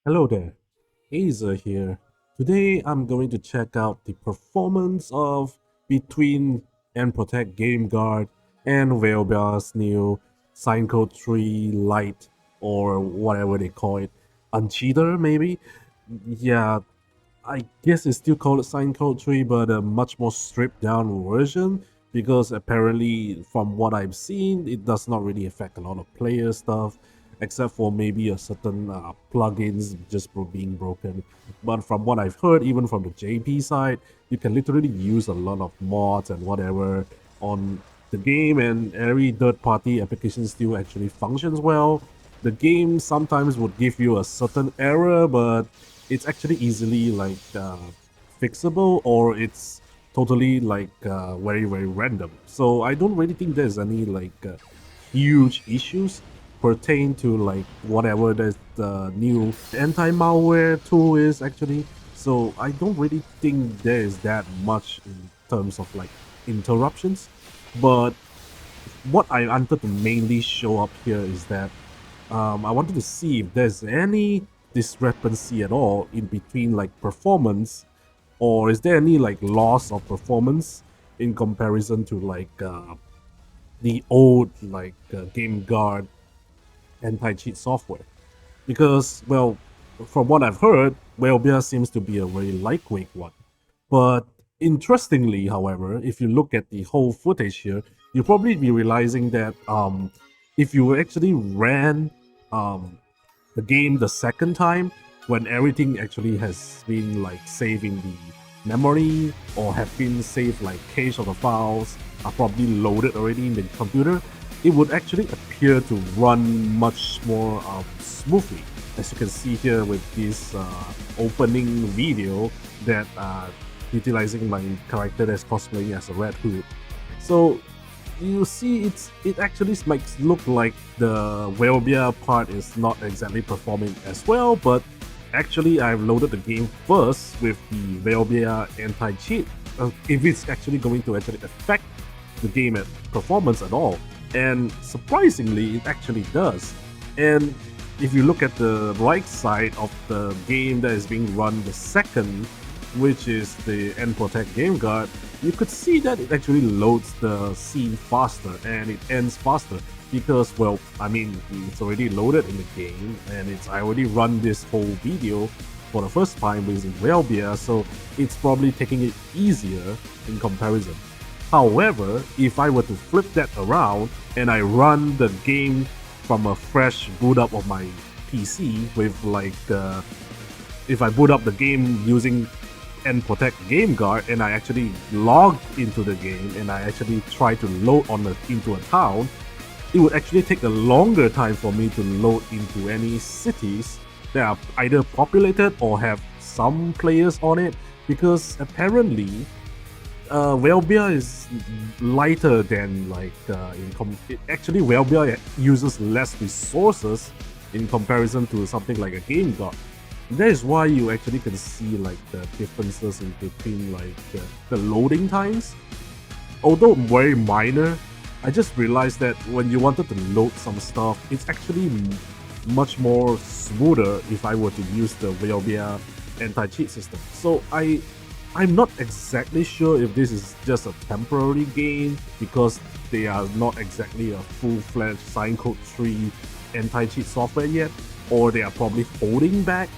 Hello there, Azer here. Today I'm going to check out the performance of between and Protect GameGuard and Wellbia's new Signcode 3 Lite or whatever they call it. Uncheater maybe? Yeah, I guess it's still called Signcode 3, but a much more stripped down version because apparently, from what I've seen, it does not really affect a lot of player stuff, except for maybe a certain plugins just being broken. But from what I've heard, even from the JP side, you can literally use a lot of mods and whatever on the game, and every third party application still actually functions well. The game sometimes would give you a certain error, but it's actually easily fixable, or it's totally very random. So I don't really think there's any huge issues pertain to like whatever the new anti-malware tool is actually. So I don't really think there is that much in terms of like interruptions. But what I wanted to mainly show up here is that I wanted to see if there's any discrepancy at all in between like performance, or is there any like loss of performance in comparison to the old GameGuard anti-cheat software. Because, well, from what I've heard, Wellbia seems to be a very lightweight one. But interestingly, however, if you look at the whole footage here, you'll probably be realizing that if you actually ran um, the game the second time, when everything actually has been like saved in the memory or have been saved like cache of the files are probably loaded already in the computer, it would actually appear to run much more smoothly. As you can see here with this opening video that utilizing my character that's cosplaying as a Red Hood. So you see it actually makes look like the Wellbia part is not exactly performing as well, but actually I've loaded the game first with the Wellbia anti-cheat, if it's actually going to actually affect the game at performance at all. And surprisingly, it actually does. And if you look at the right side of the game that is being run the second, which is the End Protect GameGuard, you could see that it actually loads the scene faster and it ends faster because, well, I mean, it's already loaded in the game and I already run this whole video for the first time using Wellbia, so it's probably taking it easier in comparison. However, if I were to flip that around and I run the game from a fresh boot up of my PC with if I boot up the game using and Protect GameGuard and I actually log into the game and I actually try to load into a town, it would actually take a longer time for me to load into any cities that are either populated or have some players on it, because apparently Wellbia is lighter than actually Wellbia uses less resources in comparison to something like a GameGuard. That is why you actually can see like the differences in between the loading times. Although very minor, I just realized that when you wanted to load some stuff, it's actually much more smoother if I were to use the Wellbia anti-cheat system. So I'm not exactly sure if this is just a temporary gain because they are not exactly a full-fledged Signcode 3 anti-cheat software yet, or they are probably holding back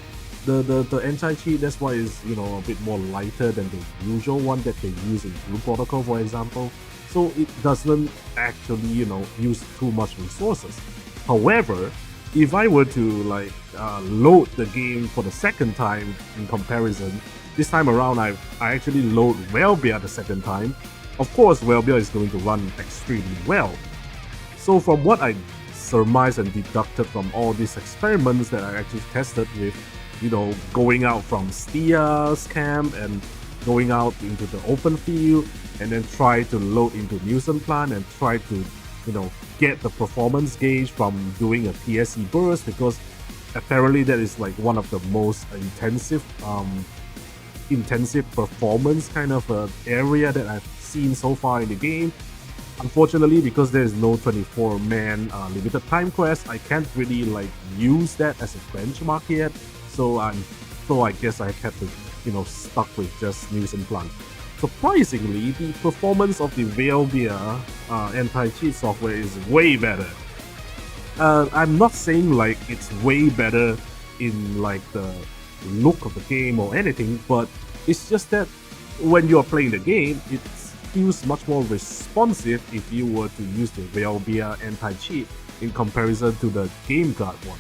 the anti-cheat. That's why it's a bit more lighter than the usual one that they use in Blue Protocol, for example. So it doesn't actually use too much resources. However, if I were to load the game for the second time in comparison, this time around I actually load Wellbia the second time. Of course, Wellbia is going to run extremely well. So from what I surmised and deducted from all these experiments that I actually tested with, going out from Stia's camp and going out into the open field and then try to load into Nuisance Plant and try to, get the performance gauge from doing a PSE burst, because apparently that is like one of the most intensive performance kind of area that I've seen so far in the game. Unfortunately, because there is no 24-man limited time quest, I can't really use that as a benchmark yet. So I guess I had to, stuck with just News and Plant. Surprisingly, the performance of the Wellbia anti-cheat software is way better. I'm not saying like it's way better in like the look of the game or anything, but it's just that when you're playing the game, it feels much more responsive if you were to use the Wellbia anti-cheat in comparison to the GameGuard one.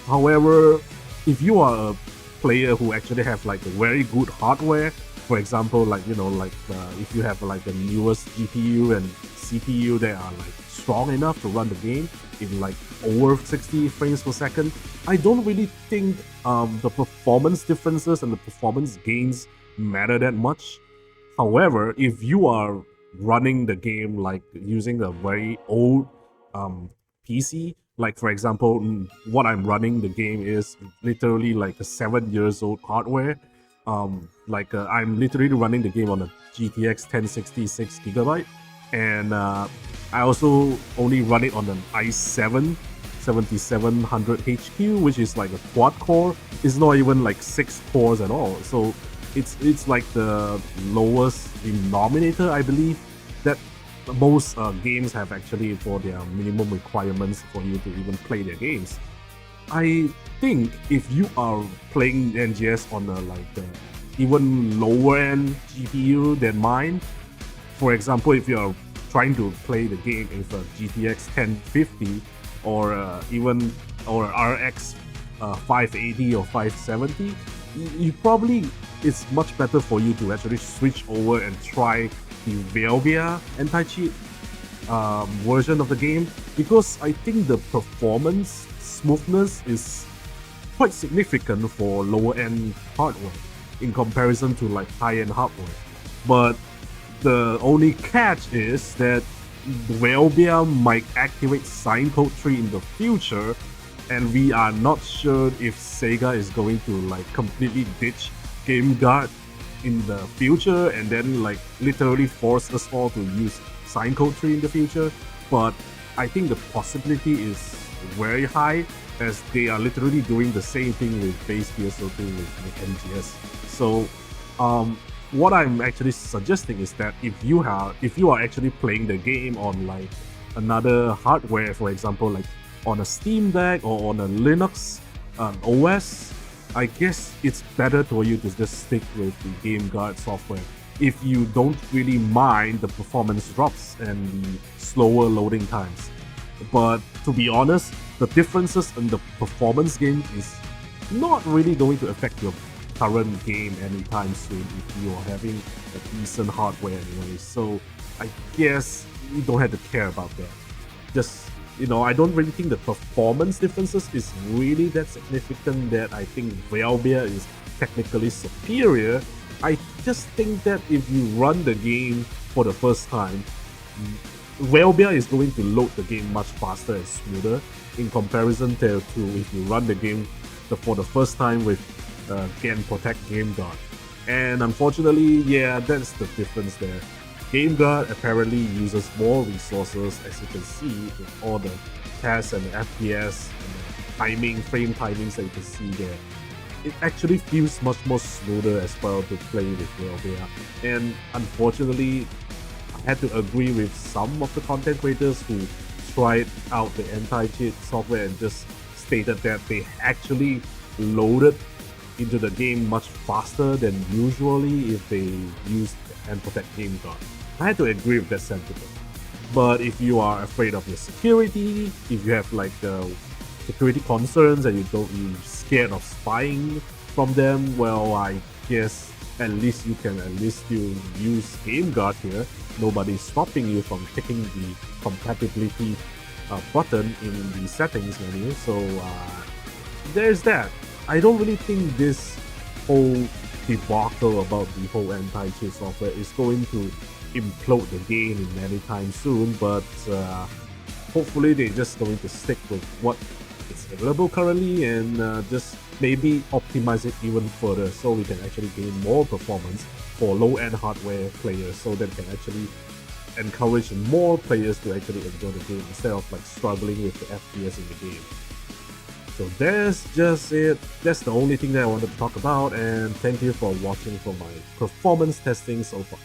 However, if you are a player who actually have like a very good hardware, for example, like if you have like the newest GPU and CPU that are like strong enough to run the game in like over 60 frames per second, I don't really think the performance differences and the performance gains matter that much. However, if you are running the game like using a very old PC, like for example, what I'm running the game is literally like a 7 years old hardware. I'm literally running the game on a GTX 1066GB, and I also only run it on an i7-7700HQ, which is like a quad core. It's not even like 6 cores at all. So it's like the lowest denominator, I believe, that most games have actually for their minimum requirements for you to even play their games. I think if you are playing NGS on a even lower end GPU than mine, for example, if you are trying to play the game with a GTX 1050 or RX 580 or 570, you probably, it's much better for you to actually switch over and try the Wellbia anti-cheat version of the game, because I think the performance smoothness is quite significant for lower end hardware in comparison to like high end hardware. But the only catch is that Wellbia might activate Signcode 3 in the future, and we are not sure if SEGA is going to like completely ditch GameGuard in the future and then like literally force us all to use Signcode 3 in the future. But I think the possibility is very high, as they are literally doing the same thing with base PSO2 with NGS. So what I'm actually suggesting is that if you are actually playing the game on like another hardware, for example like on a Steam Deck or on a Linux OS, I guess it's better for you to just stick with the GameGuard software if you don't really mind the performance drops and the slower loading times. But to be honest, the differences in the performance gain is not really going to affect your current game anytime soon if you are having a decent hardware anyway. So I guess you don't have to care about that. Just, I don't really think the performance differences is really that significant that I think Wellbia is technically superior. I just think that if you run the game for the first time, Wellbia is going to load the game much faster and smoother in comparison to if you run the game for the first time with Protect GameGuard. And unfortunately, yeah, that's the difference there. GameGuard apparently uses more resources, as you can see with all the tests and the FPS and the frame timings that you can see there. It actually feels much more smoother as well to play with Wellbia. And unfortunately, I had to agree with some of the content creators who tried out the anti-cheat software and just stated that they actually loaded into the game much faster than usually if they used and Protect GameGuard. I had to agree with that sentiment. But if you are afraid of your security, if you have like security concerns and you're scared of spying from them, well, I guess at least you can still use GameGuard here. Nobody's stopping you from clicking the compatibility button in the settings menu. So there's that. I don't really think this whole debacle about the whole anti-cheat software is going to implode the game in any time soon, but hopefully they're just going to stick with what is available currently and just maybe optimize it even further so we can actually gain more performance for low-end hardware players, so that can actually encourage more players to actually enjoy the game instead of like struggling with the FPS in the game. So that's just it. That's the only thing that I wanted to talk about, and thank you for watching for my performance testing so far.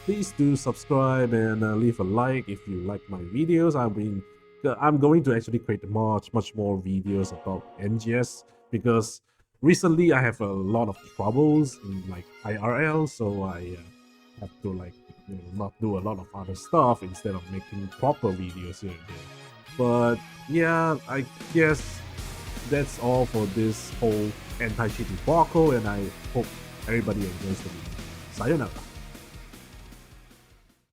Please do subscribe and leave a like if you like my videos. I'm going to actually create much more videos about NGS because recently I have a lot of troubles in like IRL, so I have to like not do a lot of other stuff instead of making proper videos here and there. But yeah, I guess that's all for this whole anti-cheating debacle, and I hope everybody enjoys the video. Sayonara.